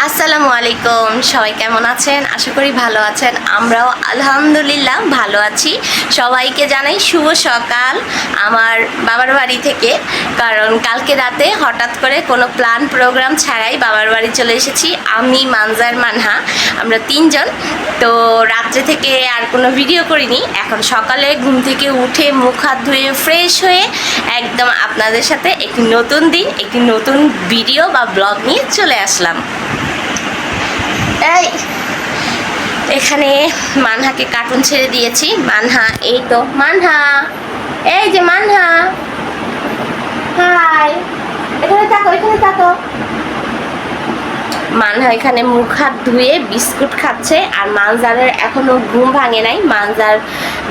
আসসালামু আলাইকুম, সবাই কেমন আছেন? আশা করি ভালো আছেন। আমরাও আলহামদুলিল্লাহ ভালো আছি। সবাইকে জানাই শুভ সকাল আমার বাবার বাড়ি থেকে। কারণ কালকে রাতে হঠাৎ করে কোনো প্ল্যান প্রোগ্রাম ছাড়াই বাবার বাড়ি চলে এসেছি। আমি, মানজার, মানহা, আমরা তিনজন। তো রাত্রে থেকে আর কোনো ভিডিও করিনি। এখন সকালে ঘুম থেকে উঠে মুখ হাত ধুয়ে ফ্রেশ হয়ে একদম আপনাদের সাথে একটি নতুন দিন, একটি নতুন ভিডিও বা ব্লগ নিয়ে চলে আসলাম। এখানে মানহাকে কার্টুন ছেড়ে দিয়েছি। মানহা, এই তো মানহা, এই যে মানহা, হাই, এখানে তাকো, এখানে তাকো। মানহা এখানে মুখ হাত ধুয়ে বিস্কুট খাচ্ছে। আর মানজারের এখনো ঘুম ভাঙে নাই। মানজার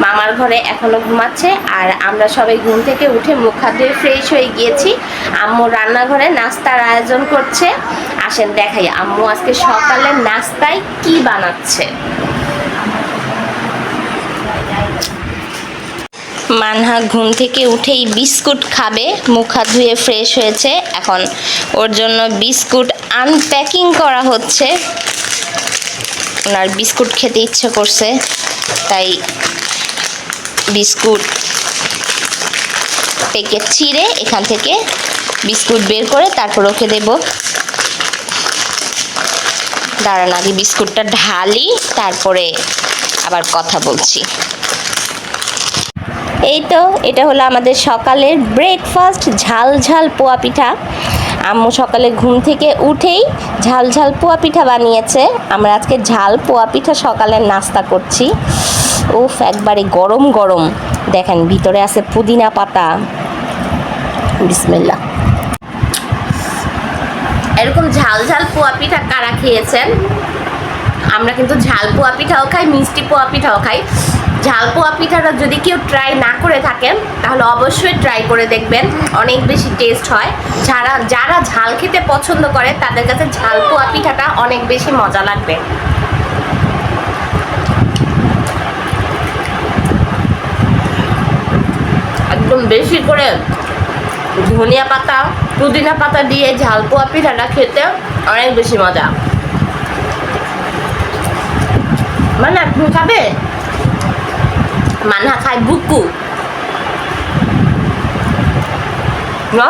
মামার ঘরে এখনো ঘুমাচ্ছে। আর আমরা সবাই ঘুম থেকে উঠে মুখ হাত ধুয়ে ফ্রেশ হয়ে গিয়েছি। আম্মু রান্নাঘরে নাস্তার আয়োজন করছে। আসেন দেখাই আম্মু আজকে সকালে নাস্তায় কি বানাচ্ছে। মানহা ঘুম থেকে উঠেই বিস্কুট খাবে, মুখ হাত ধুয়ে ফ্রেশ হয়েছে। এখন ওর জন্য বিস্কুট আনপ্যাকিং করা হচ্ছে। ওনার বিস্কুট খেতে ইচ্ছে করছে, তাই বিস্কুট প্যাকেট ছিঁড়ে এখান থেকে বিস্কুট বের করে তারপর ওকে দেব। দাঁড়ান আগে বিস্কুটটা ঢালি, তারপরে আবার কথা বলছি। এই তো এটা হলো আমাদের সকালের ব্রেকফাস্ট, ঝাল ঝাল পোয়া পিঠা। আম্মু সকালে ঘুম থেকে উঠেই ঝাল ঝাল পোয়া পিঠা বানিয়েছে। আমরা আজকে ঝাল পোয়া পিঠা সকালের নাস্তা করছি। উফ, একবারে গরম গরম। দেখেন ভিতরে আছে পুদিনা পাতা। বিসমিল্লাহ। এরকম ঝাল ঝাল পোয়া পিঠা কারা খেয়েছেন? আমরা কিন্তু ঝাল পোয়া পিঠাও খাই, মিষ্টি পোয়া পিঠাও খাই। ঝাল পোয়া পিঠাটা যদি কেউ ট্রাই না করে থাকেন তাহলে অবশ্যই ট্রাই করে দেখবেন, অনেক বেশি টেস্ট হয়। যারা ঝাল খেতে পছন্দ করে তাদের কাছে ঝাল পোয়া পিঠাটা অনেক বেশি মজা লাগবে। একদম বেশি করে ধনিয়া পাতা, পুদিনা পাতা দিয়ে ঝাল পোয়া পিঠাটা খেতে অনেক বেশি মজা। মানে আপনি খাবে? মানহা খায় বুকু না,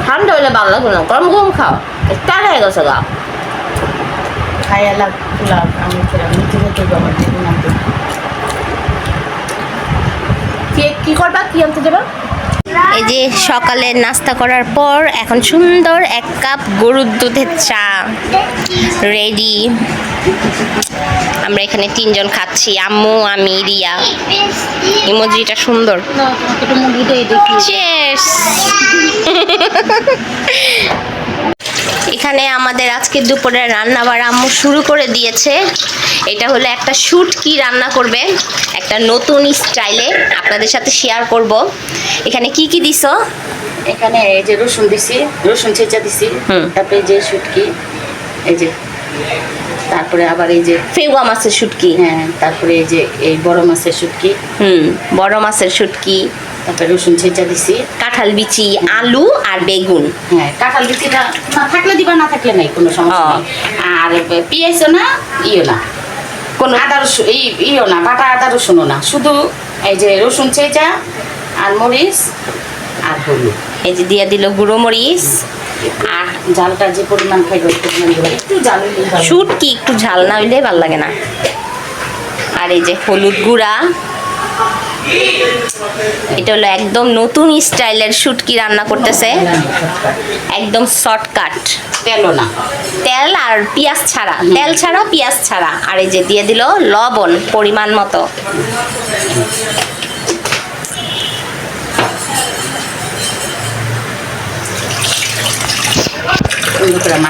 ঠান্ডা হইলে ভালো লাগবে না, গরম গরম খাও। টান হয়ে গেছে গা খাইয়া লাগ আমি নিচে যেতে যাবো। কি করবা, কি আনতে যাবা? এই যে সকালে নাস্তা করার পর এখন সুন্দর এক কাপ গরুর দুধের চা রেডি। আমরা এখানে তিনজন খাচ্ছি, আম্মু, আমি, রিয়া। ইমোজিটা সুন্দর। Cheers! এখানে আমাদের আজকে দুপুরে রান্না বাড়া আম্মু শুরু করে দিয়েছে। এটা হলো একটা শুটকি রান্না করবে, একটা নতুন স্টাইলে আপনাদের সাথে শেয়ার করব। এখানে কি কি দিছো? এখানে এই যে রসুন দিছি, রসুন ছেঁচা দিছি, তারপরে যে শুটকি, এই যে, তারপরে আবার এই যে ফেওয়া মাছের শুটকি। হ্যাঁ, তারপরে এই যে এই বড় মাছের শুটকি, বড় মাছের শুটকি। তারপরে রসুন ছেঁচা দিছি, কাঁঠাল বিচি, আলু আর বেগুন। হ্যাঁ, কাঁঠাল বিচিটা না থাকলে দিবা, না থাকলে নাই, কোনো সমস্যা নেই। আর পেঁয়াজও না, ইও না, কোনো আদা রসুন ইও না, বাটা আদা রসুনও না, শুধু এই যে রসুন ছেঁচা আর মরিচ আর হলুদ। এই যে দিয়ে দিল গুঁড়ো মরিচ। আর ঝালটা যে পরিমাণ খাইবে ওই পরিমাণ দিবা, একটু ঝাল হইলেই ভালো। শুটকি একটু ঝাল না হইলে ভালো লাগে না। আর এই যে হলুদ গুঁড়া। এটা হলো একদম নতুন স্টাইলের শুটকি রান্না করতেছে, একদম শর্টকাট। তেলও না, তেল আর পেঁয়াজ ছাড়া, তেল ছাড়া পেঁয়াজ ছাড়া। আর এই যে দিয়ে দিল লবণ পরিমাণ মতো।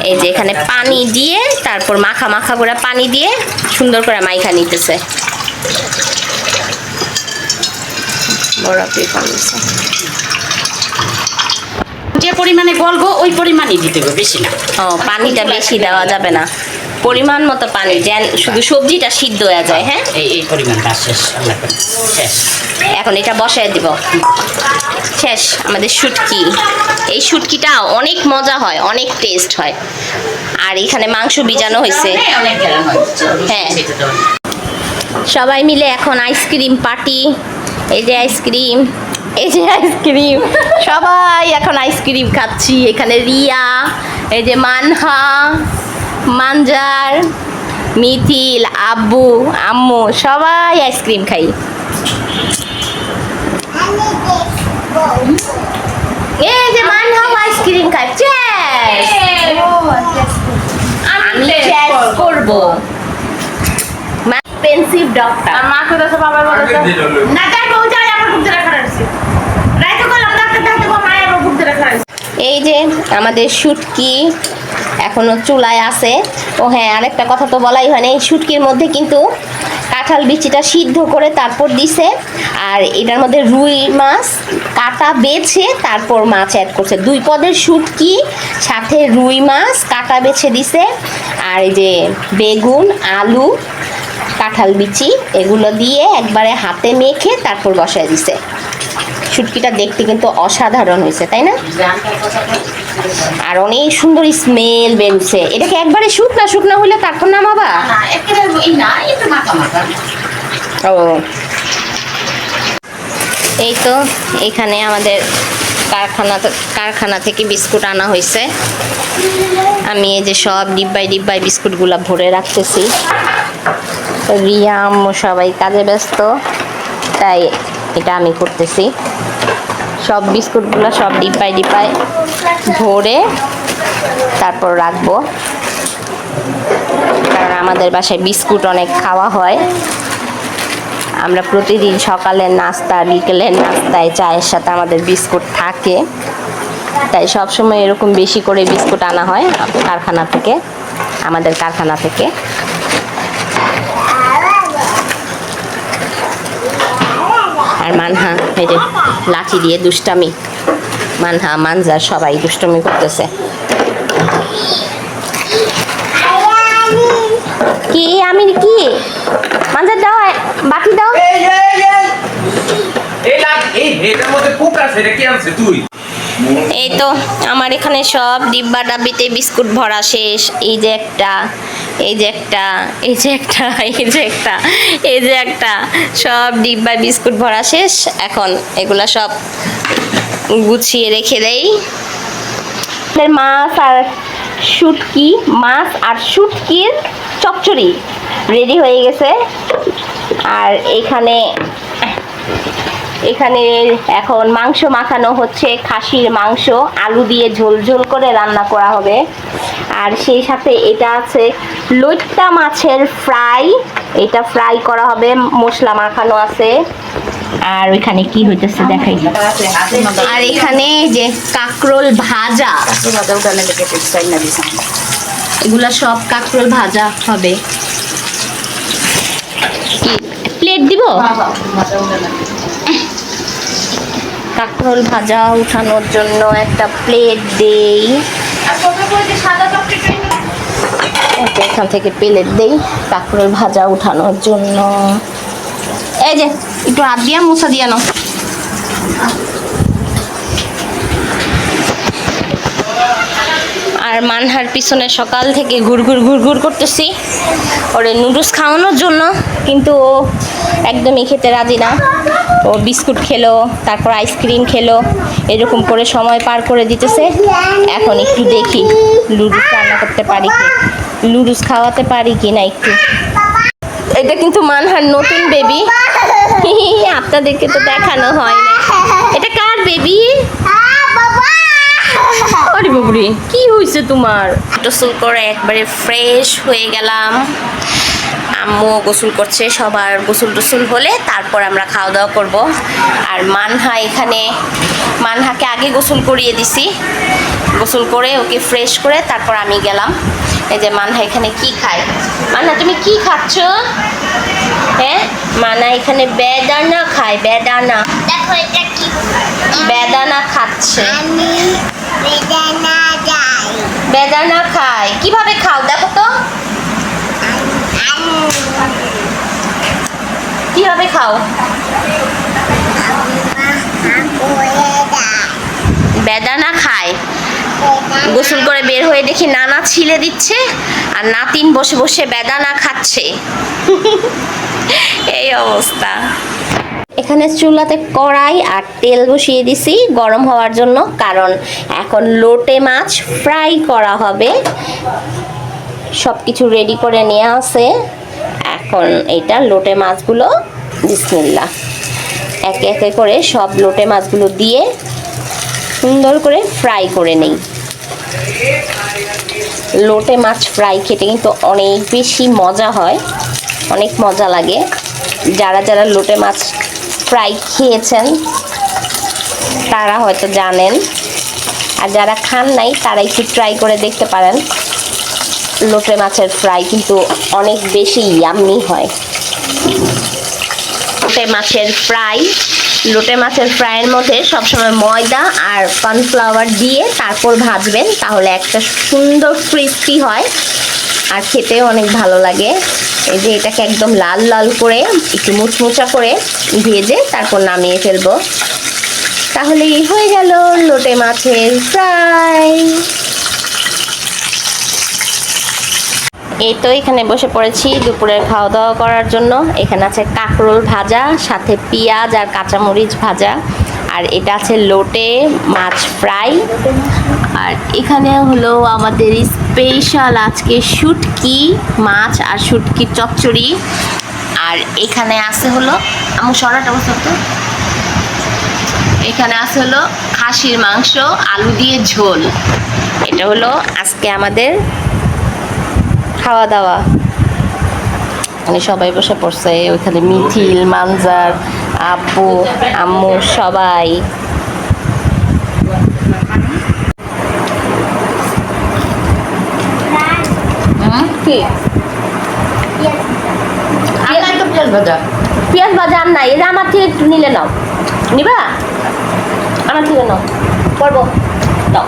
এই যে এখানে পানি দিয়ে তারপর মাখা মাখা করে পানি দিয়ে সুন্দর করে মাইখা নিতেছে। যে পরিমাণে গলবো ওই পরিমাণই দিতে হবে, বেশি না। ও, পানিটা বেশি দেওয়া যাবে না। পরিমাণ মতো পানি যেন শুধু সবজিটা সিদ্ধ হয়ে যায়। হ্যাঁ, এই পরিমাণ বাস শেষ, আল্লাহ করে। শেষ। এখন এটা বসায় দিব। শেষ আমাদের শুটকি। এই শুটকিটা অনেক মজা হয়, অনেক টেস্ট হয়। আর এখানে মাংস ভিজানো হয়েছে। অনেক গেলাম হয়। হ্যাঁ। সবাই মিলে এখন আইসক্রিম পার্টি। এই যে আইসক্রিম, এই যে আইসক্রিম, সবাই এখন আইসক্রিম খাচ্ছি। এখানে রিয়া, এই যে মানহা, মানজার, মিথিল, আব্বু, আম্মু সবাই আইসক্রিম খাই। এই যে মানহাও আইসক্রিম খাচ্ছে। আমি চেস করব। পেন্সিভ ডক্টর মা কোথায় বাবা বলেছে না তাই বউ যায় আমার ঘুরতে রাখা আছে রাইতো কলম ডাক্তার দেখাতে মায়ের আবার ঘুরতে রাখা আছে। এই যে আমাদের শুটকি এখনো চুলায় আছে। ও হ্যাঁ, আরেকটা কথা তো বলাই হয় না, এই শুটকির মধ্যে কিন্তু কাঁঠাল বিচিটা সিদ্ধ করে তারপর দিছে। আর এটার মধ্যে রুই মাছ কাটা বেছে তারপর মাছ অ্যাড করছে। 2 পদের শুটকি, সাথে রুই মাছ কাটা বেছে দিছে। আর এই যে বেগুন, আলু, কাঁঠাল বিচি এগুলো দিয়ে একবারে হাতে মেখে তারপর বসায় দিছে। শুটকিটা দেখতে কিন্তু অসাধারণ হয়েছে, তাই না? আর অনেক সুন্দর স্মেল বেরোচ্ছে। এটাকে একবারে শুকনা শুকনা হলে তারপর নামাবা? না একেবারে এই না একটু মাখা মাখা। ও, এই তো এখানে আমাদের কারখানা থেকে বিস্কুট আনা হয়েছে। আমি এই যে সব ডিব্বায় ডিব্বায় বিস্কুটগুলো ভরে রাখতেছি। রিয়া আম্মু সবাই কাজে ব্যস্ত, তাই এটা আমি করতেছি। সব বিস্কুটগুলো সব ডিব্বায় ডিব্বায় ভরে তারপর রাখবো, কারণ আমাদের বাসায় বিস্কুট অনেক খাওয়া হয়। আমরা প্রতিদিন সকালের নাস্তা, বিকেলের নাস্তায় চায়ের সাথে আমাদের বিস্কুট থাকে, তাই সবসময় এরকম বেশি করে বিস্কুট আনা হয় কারখানা থেকে, আমাদের কারখানা থেকে। আর মানহা এই যে লাঠি দিয়ে দুষ্টামি, মানহা, মানজার সবাই দুষ্টামি করতেছে। কি আমি কি মানজার দাও, বাটি দাও। এই তো আমার এখানে সব ডিব্বা ডাব্বিতে বিস্কুট ভরা শেষ। এই যে একটা, এই যে একটা, এই যে একটা, এই যে একটা, এই যে একটা, সব ডিব্বায় বিস্কুট ভরা শেষ। এখন এগুলা সব গুছিয়ে রেখে দেই। মাছ আর শুটকি, মাছ আর শুটকির চচ্চড়ি রেডি হয়ে গেছে। আর এখানে এখন মাংস মাখানো হচ্ছে, খাসির মাংস আলু দিয়ে ঝোল ঝোল করে রান্না করা হবে। আর সেই সাথে এটা আছে লইট্টা মাছের ফ্রাই, এটা ফ্রাই করা হবে, মশলা মাখানো আছে। আর ওইখানে কি হইতেছে দেখাই। আর এখানে যে কাঁকরোল ভাজা, এগুলা সব কাঁকরোল ভাজা হবে। কি প্লেট দিব? কাঁকরোল ভাজা উঠানোর জন্য একটা প্লেট দেই। এখান থেকে প্লেট দেই কাঁকরোল ভাজা উঠানোর জন্য। এই যে একটু হাত দিয়া মুছা দিয়া নাও। আর মানহার পিছনে সকাল থেকে ঘুরঘুর করতেছি ওরে নুডলস খাওয়ানোর জন্য, কিন্তু ও একদমই খেতে রাজি না। ও বিস্কুট খেলো, তারপর আইসক্রিম খেলো, এরকম করে সময় পার করে দিতেছে। এখন একটু দেখি নুডলস রান্না করতে পারি কি, নুডলস খাওয়াতে পারি কি না একটু। এটা কিন্তু মানহার নতুন বেবি, আপনাদেরকে তো দেখানো হয় না। এটা কার বেবি? আরে বাবুরে, কি হয়েছে তোমার? গোসল করে একবারে ফ্রেশ হয়ে গেলাম। আম্মু গোসল করছে, সবার গোসল টোসল হলে তারপর আমরা খাওয়া দাওয়া করব। আর মানহা এখানে, মানহাকে আগে গোসল করিয়ে দিছি, গোসল করে ওকে ফ্রেশ করে তারপর আমি গেলাম। এই যে মানহা এখানে কি খায়। মানহা তুমি কি খাচ্ছ? হ্যাঁ, মানা এখানে বেদানা খায়, বেদানা। দেখো এটা কি? বেদানা খাচ্ছে। আমি বেদানা যাই। বেদানা খায়, কিভাবে খাও দেখো তো। কিভাবে খাও? বেদানা খায়। গোসল করে বের হয়ে দেখি নানা ছিলে দিচ্ছে আর নাতিন বসে বসে বেদানা খাচ্ছে। এই অবস্থা। এখানে চুলাতে কড়াই আর তেল বসিয়ে দিছি গরম হওয়ার জন্য, কারণ এখন লোটে মাছ ফ্রাই করা হবে। সব কিছু রেডি করে নিয়ে আসে। এখন এটা লোটে মাছগুলো বিসমিল্লাহ একে একে করে সব লোটে মাছগুলো দিয়ে সুন্দর করে ফ্রাই করে নেই। লোটে মাছ ফ্রাই খেতে কিন্তু অনেক বেশি মজা হয়, অনেক মজা লাগে। যারা যারা লোটে মাছ ফ্রাই খেয়েছেন তারা হয়তো জানেন, আর যারা খান নাই তারা একটু ট্রাই করে দেখতে পারেন। লোটে মাছের ফ্রাই কিন্তু অনেক বেশি ইয়াম্মি হয়। লোটে মাছের ফ্রাইয়ের মধ্যে সবসময় ময়দা আর কর্নফ্লাওয়ার দিয়ে তারপর ভাজবেন, তাহলে একটা সুন্দর ক্রিস্পি হয় আর খেতেও অনেক ভালো লাগে। এই যে এটাকে একদম লাল লাল করে একটু মুচমুচা করে ভেজে তারপর নামিয়ে ফেলবো, তাহলেই হয়ে গেল লোটে মাছের ফ্রাই। এই তো এখানে বসে পড়েছি দুপুরের খাওয়া দাওয়া করার জন্য। এখানে আছে কাঁকরোল ভাজা, সাথে পেঁয়াজ আর কাঁচামরিচ ভাজা, আর এটা আছে লোটে মাছ ফ্রাই, আর এখানে হলো আমাদের স্পেশাল আজকে শুটকি মাছ আর শুটকির চচ্চড়ি, আর এখানে আছে হলো আমার সরাটা বসে তো, এখানে আছে হলো খাসির মাংস আলু দিয়ে ঝোল। এটা হলো আজকে আমাদের খাওয়া দাওয়া। মানে সবাই বসে পড়ছে, ওইখানে মিথিল, মানজার, আব্বু, আম্মু সবাই। পেঁয়াজ ভাজা আর নাই, এটা আমার থেকে একটু নিলে নাও। নিবা? আমার থেকে নাও, করবো দাও।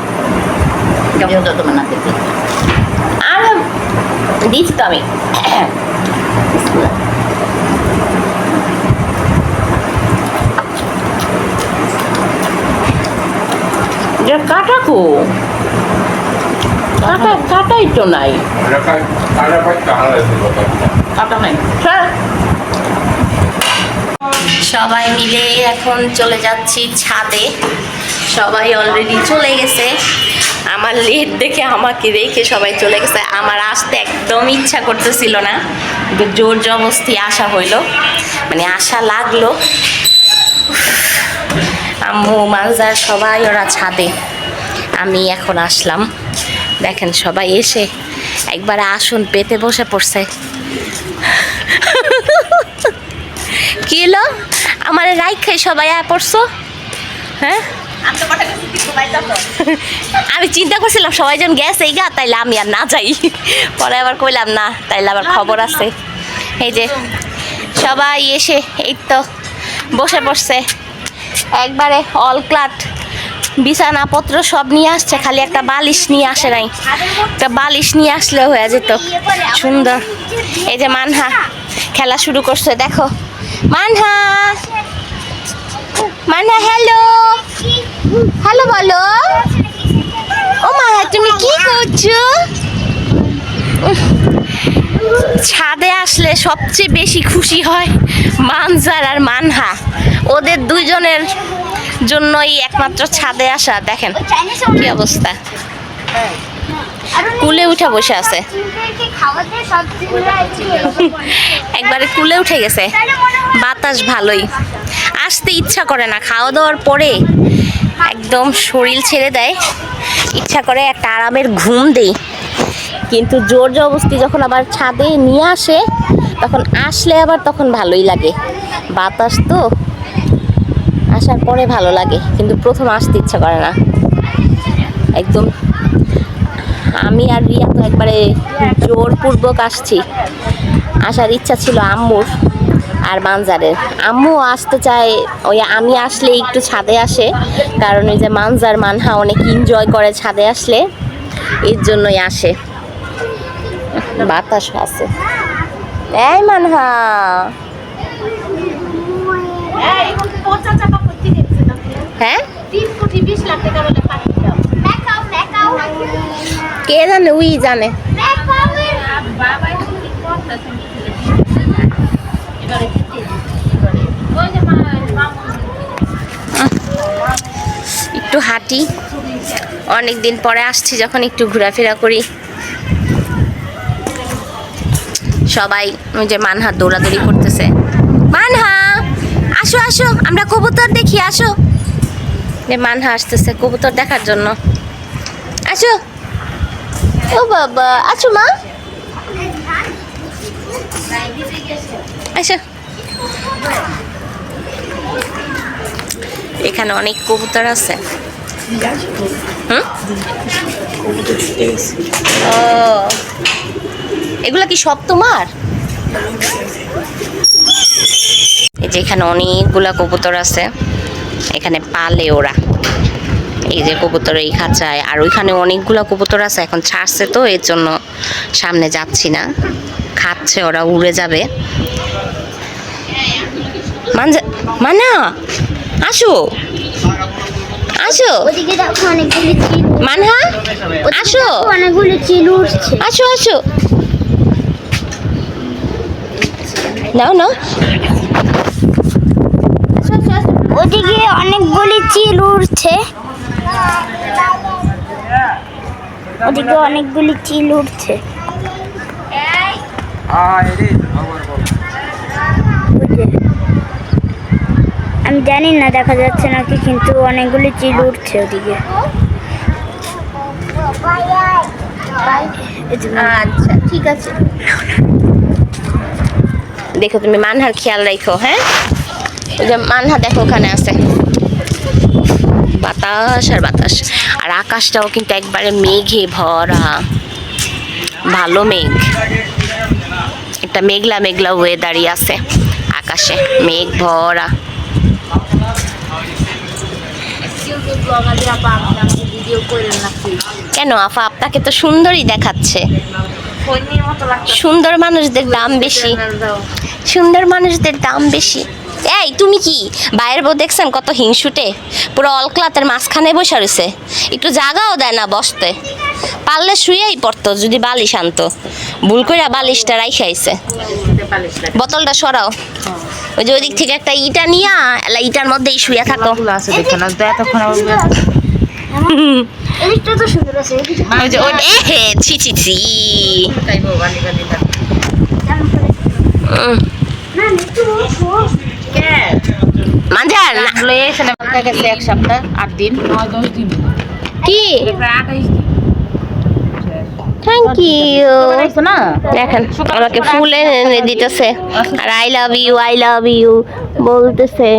আর দিচ্ছি তো আমি। কাটা কো, কাটাই তো নাই, কাটা নাই। সবাই মিলে এখন চলে যাচ্ছি ছাদে। সবাই অলরেডি চলে গেছে, আমার লেট দেখে আমাকে রেখে সবাই চলে গেছে। আমার আসতে একদম ইচ্ছা করতেছিল না, কিন্তু জোর জবরদস্তি আসা হইলো, মানে আশা লাগলো। আম্মু, মানজার সবাই ওরা ছাদে, আমি এখন আসলাম। দেখেন সবাই এসে একবার আসন পেতে বসে পড়ছে। কি এলো আমার রাইখাই সবাই আয় পড়ছো? হ্যাঁ, আমি চিন্তা করছিলাম সবাই যখন গেছে এই গা তাইলে আমি আর না যাই, পরে আবার কইলাম না, তাইলে আবার খবর আছে। এই যে সবাই এসে এই তো বসে পড়ছে, একবারে অল ক্লাট, বিছানাপত্র সব নিয়ে আসছে, খালি একটা বালিশ নিয়ে আসে নাই। একটা বালিশ নিয়ে আসলে হয়ে যেত সুন্দর। এই যে মানহা খেলা শুরু করছে, দেখো মানহা, মানহা হ্যালো হ্যালো বলো। ও মানহা তুমি কি করছো? ছাদে আসলে সবচেয়ে বেশি খুশি হয় মানজার আর মানহা, ওদের দুইজনের জন্যই একমাত্র ছাদে আসা। দেখেন কি অবস্থা, কুলে উঠে বসে আছে, একবারে কুলে উঠে গেছে। বাতাস ভালোই, আসতে ইচ্ছা করে না, খাওয়া দাওয়ার পরে একদম শরীর ছেড়ে দেয়, ইচ্ছা করে একটা আরামের ঘুম দেই, কিন্তু জোর জবরদস্তি যখন আবার ছাদে নিয়ে আসে তখন আসলে আবার তখন ভালোই লাগে। বাতাস তো আসার পরে ভালো লাগে, কিন্তু প্রথম আসতে ইচ্ছা করে না একদম। আমি আর রিয়া তো একবারে জোরপূর্বক আসছি, আসার ইচ্ছা ছিল আম্মুর আর মানজারের। আম্মু আসতে চায়, ওই আমি আসলে একটু ছাদে আসে, কারণ ওই যে মানজার মানহা অনেক এনজয় করে ছাদে আসলে, এর জন্যই আসে। বাতাস আছে। এই মানহা এই 50 টাকা করতে দিচ্ছে না হ্যাঁ 3 কোটি 20 লাখ টাকা হলে পাঠিয়ে দাও মেকাও কে জানে, উই জানে। বাবা কি করতেছে এবারে ওই যে একটু হাঁটি, অনেক দিন পরে আসছি যখন একটু ঘোরাফেরা করি। সবাই ওই যে মানহা দৌড়াদৌড়ি করতেছে। মানহা আসো আসো, আমরা কবুতর দেখি, আসো। যে মানহা আসতেছে কবুতর দেখার জন্য। আসো, ও বাবা, আসো মা, আসো। এখানে অনেক কবুতর আছে। হুম? ও, এগুলা কি সব তোমার? এই যে এখানে অনেকগুলা কবুতর আছে, এখানে পালে ওরা। এই যে কবুতর এই খাঁচায়, আর ওইখানে অনেকগুলা কবুতর আছে, এখন ছাড়ছে তো এর জন্য সামনে যাচ্ছি না। খাচ্ছে ওরা, উড়ে যাবে। মানা আসো আসো, ওদিকে দেখো অনেকগুলি চিল, মানহা আসো, অনেকগুলি চিল উঠছে। আসো আসো, নাও নাও। ওদিকে অনেকগুলি চিল উঠছে, ওদিকে অনেকগুলি চিল উঠছে। আমি জানি না দেখা যাচ্ছে নাকি, কিন্তু অনেকগুলি চিল উঠছে ওদিকে। আচ্ছা ঠিক আছে, দেখো তুমি মানহার খেয়াল রাখো। হ্যাঁ, ওই যে মানহা দেখো ওখানে আছে। বাতাস আর বাতাস, আর আকাশটাও কিন্তু একবারে মেঘে ভরা, ভালো মেঘ। একটা মেঘলা মেঘলা ওয়েদারই আছে, আকাশে মেঘ ভরা। কেন আফা, আপনাকে তো সুন্দরই দেখাচ্ছে। সুন্দর মানুষদের দাম বেশি, সুন্দর মানুষদের দাম বেশি। এই তুমি কি বাইরের বউ দেখছেন কত হিংসুটে, পুরো অলক্লাতের মাঝখানে বসে রয়েছে, একটু জাগাও দেয় না বসতে। পারলে শুয়েই পড়তো যদি বালিশ আনতো, ভুল করে বালিশটা রাইখে আইছে। বোতলটা সরাও, ওই যে ওই দিক থেকে একটা ইটা নিয়া এলা ইটার মধ্যেই শুয়ে থাকো। এদিকটা তো সুন্দর আছে, ছি ছি ছি। মাঞ্জার না এক সপ্তাহ 8 দিন 9-10 দিন কি, থ্যাংক ইউ। দেখেন আমাকে ফুল এনে দিতেছে, আর আই লাভ ইউ বলতেছে।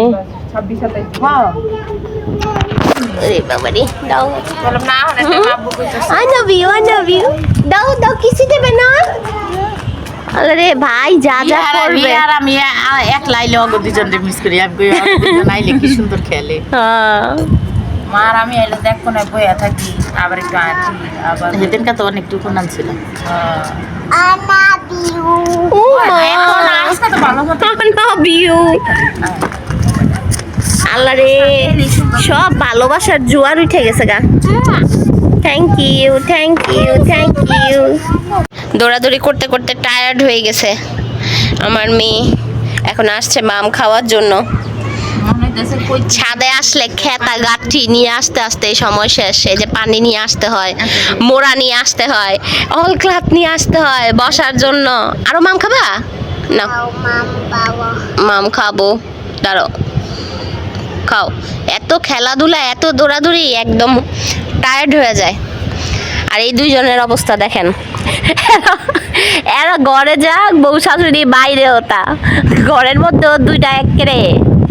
আরে বাবারে, দাও, আই লাভ ইউ, দাও দাও, কিসি দেবে না? আরে ভাই যা যা করবে। আর আমি এক লাইলে অগ দুজন মিস করি, দুজন আইলে কি সুন্দর খেলে। হ্যাঁ, মার আমি এলে দেখো না বইয়া থাকি, আবার একটু আছি, আবার সেদিনকা তো অনেকটুকু নাম ছিল। ও লাভ ইউ। আল্লাহ রে, সব ভালোবাসার জোয়ার উঠে গেছে গা। Thank you thank you thank you. দৌড়াদৌড়ি করতে করতে টায়ার্ড হয়ে গেছে আমার মেয়ে, এখন আসছে মাম খাওয়ার জন্য। ছাদে আসলে খেতা গাঠি নিয়ে আসতে আসতে সময় শেষ। এই যে পানি নিয়ে আসতে হয়, মোড়া নিয়ে আসতে হয়, অলক্লাত নিয়ে আসতে হয় বসার জন্য। আরো মাম খাবা না? মাম খাবো, দাঁড়ো, খাও। এত খেলাধুলা, এত দৌড়াদৌড়ি, একদম টায়ার্ড হয়ে যায়। আর এই দুইজনের অবস্থা দেখেন, এরা ঘরে যাক, বউ শাশুড়ি বাইরে ওটা, ঘরের মধ্যেও দুইটা একেরে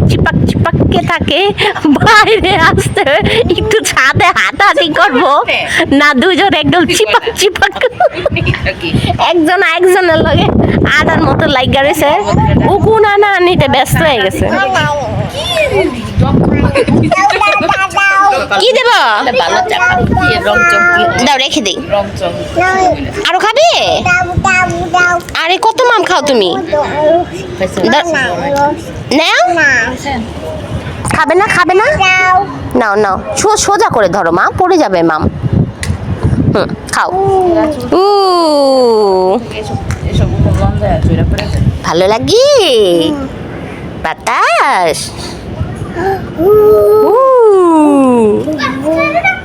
চিপাক চিপাককে থাকে, বাইরে আসতে একটু ছাদে হাঁটাহাঁটি করবো না, দুইজন একদম চিপাক চিপাক, একজন একজনের লগে আদার মতো লাইগা রয়েছে, উকুনা না নিতে ব্যস্ত হয়ে গেছে। কি দেব ভালো চাকা দিয়ে রং চমকি দাও রেখে দিই রং চমকি আরো খাবে আরে কত মাম খাও তুমি নাও খাবে না নাও নাও সোজা করে ধরো মা পড়ে যাবে মাম খাও উ এসব গন্ধ আছে এটা পরে ভালো লাগে বাতাস উ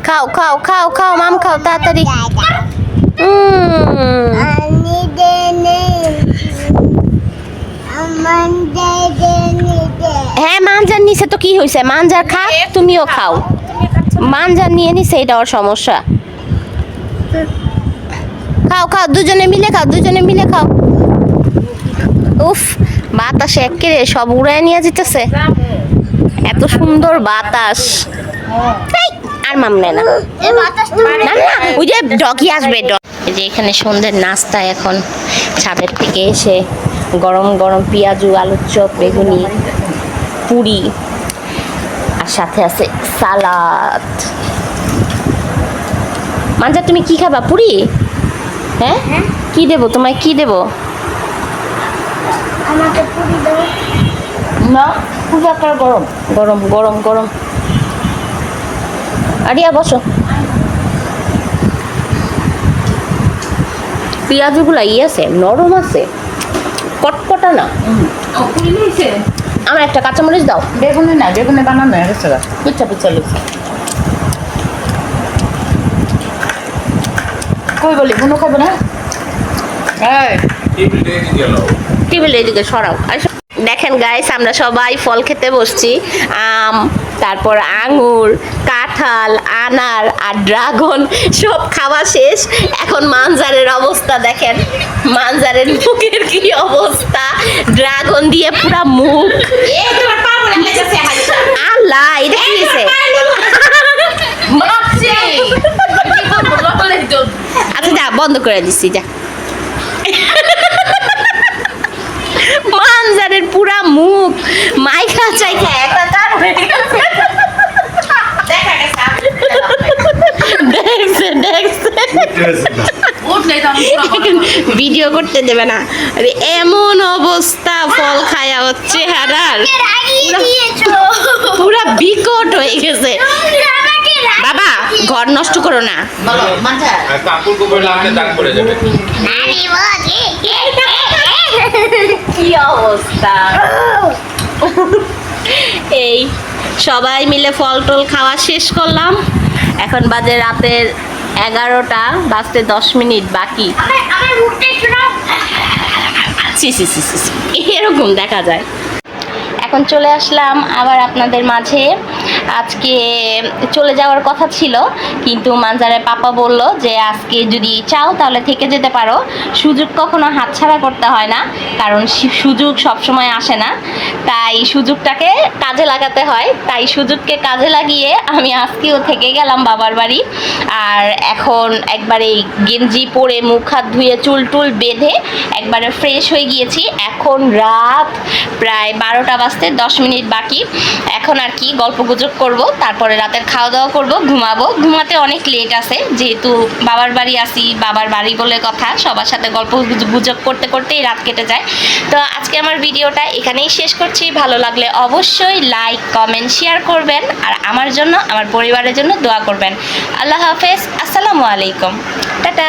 খাও খাও খাও খাও মাম খাও তাড়াতাড়ি হ্যাঁ মানজার নিচে তো কি হয়েছে মানজার খা তুমিও খাও মানজার নিয়ে নিছে এটা ওর সমস্যা খাও খাও দুজনে মিলে খাও উফ বাতাসে একেরে সব উড়ায় নিয়ে যেতেছে এত সুন্দর বাতাস এই, আর মাম নেয় না না না ওই যে ডগি আসবে এই যে এখানে সন্ধ্যের নাস্তা এখন ছাদের থেকে এসে গরম গরম পেঁয়াজু আলুর চপ বেগুনি পুরি আর সাথে আছে সালাদ মানজা তুমি কি খাবা পুরি হ্যাঁ কি দেবো তোমায় কি দেবো আমাকে পুরি দাও। না খুব একটা গরম গরম গরম গরম আরিয়া বসো পেঁয়াজগুলা আছে নরম আছে কটকটা না আমার একটা কাঁচামরিচ দাও বেগুনে না বেগুনে বানানো হয়ে গেছে পিচ্ছা পিচ্ছা লুচি কই বলি কোনো খাবে না টেবিলের এদিকে সরাও দেখেন গাইস আমরা সবাই ফল খেতে বসছি আম তারপর আঙ্গুর কাঁঠাল আনার আর ড্রাগন সব খাওয়া শেষ এখন মানজারের অবস্থা দেখেন মানজারের মুখের কি অবস্থা ড্রাগন দিয়ে পুরা মুখ আল্লাহ এটা কি হয়েছে আচ্ছা যা বন্ধ করে দিচ্ছি যা মানজারের পুরা মুখ মাইখা চাইখা একাকার হয়ে গেছে ভিডিও করতে দেবে না আরে এমন অবস্থা ফল খায়া হচ্ছে হারার পুরা বিকট হয়ে গেছে বাবা ঘর নষ্ট করো না বলো মাঝা কাপড় কোপড় লাগলে দাগ পড়ে যাবে কি অবস্থা এই সবাই মিলে ফল টল খাওয়া শেষ করলাম এখন বাজে রাতের 11টা বাজতে 10 মিনিট বাকি আমার মুখটা একটু নাও। ছি ছি ছি ছি, ছি। এরকম দেখা যায় এখন চলে আসলাম আবার আপনাদের মাঝে আজকে চলে যাওয়ার কথা ছিল কিন্তু মানজারের পাপা বলল যে আজকে যদি চাও তাহলে থেকে যেতে পারো সুযোগ কখনো হাতছাড়া করতে হয় না কারণ সুযোগ সবসময় আসে না তাই সুযোগটাকে কাজে লাগাতে হয় তাই সুযোগকে কাজে লাগিয়ে আমি আজকেও থেকে গেলাম বাবার বাড়ি আর এখন একবারে গেঞ্জি পরে মুখ হাত ধুয়ে চুল টুল বেঁধে একবারে ফ্রেশ হয়ে গিয়েছি এখন রাত প্রায় 12টা বাজতে 10 মিনিট বাকি এখন আর কি গল্প গুজব করবো তারপরে রাতের খাওয়া দাওয়া করবো ঘুমাবো ঘুমাতে অনেক লেট আছে যেহেতু বাবার বাড়ি আসি বাবার বাড়ি বলে কথা সবার সাথে গল্প গুজব করতে করতেই রাত কেটে যায় তো আজকে আমার ভিডিওটা এখানেই শেষ করছি ভালো লাগলে অবশ্যই লাইক কমেন্ট শেয়ার করবেন আর আমার জন্য আমার পরিবারের জন্য দোয়া করবেন আল্লাহ হাফেজ আসসালামু আলাইকুম টাটা